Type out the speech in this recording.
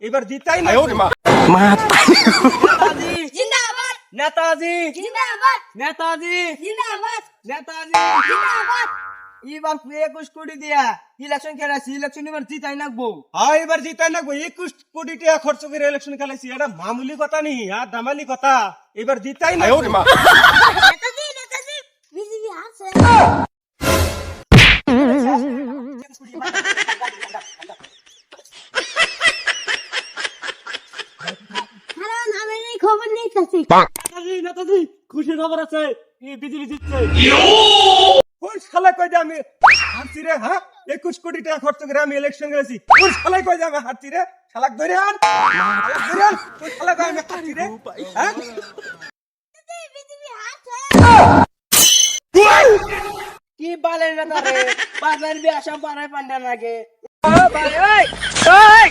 এবার জিতাই না নেতাজি জিন্দাবাদ নেতাজি জিন্দাবাদ নেতাজি জিন্দাবাদ নেতাজি জিন্দাবাদ এবার 21 কোটি দিয়া ইলেকশন খেলাইছি ইলেকশন এবার জিতাই নাকবো হ্যাঁ এবার জিতাই না 21 কোটি টাকা খরচ করে ইলেকশন খেলাইছি এটা মামুলি কথা নি আর দামালি কথা এবার জিতাই না নেতাজি নেতাজি বিজেপি হারছে কারণ আমি এই খবর নিতেছি নেতাজি নেতাজি খুশি খবর আছে বিজেপি জিতছে কোন শালা কই যে আমি হারছি রে হ্যাঁ 21 কোটি টাকা খরচ করে আমি ইলেকশন খেলেছি কোন শালা কই যে আমি হারছি রে শালাক ধরে আন শালাক ধরে আন কোন শালা কই আমি হারছি রে হ্যাঁ বিজেপি হারছে কি বালের নেতা রে বাজার বিয়াসা পাড়ায় পান্ডা লাগে ও ভাই ওই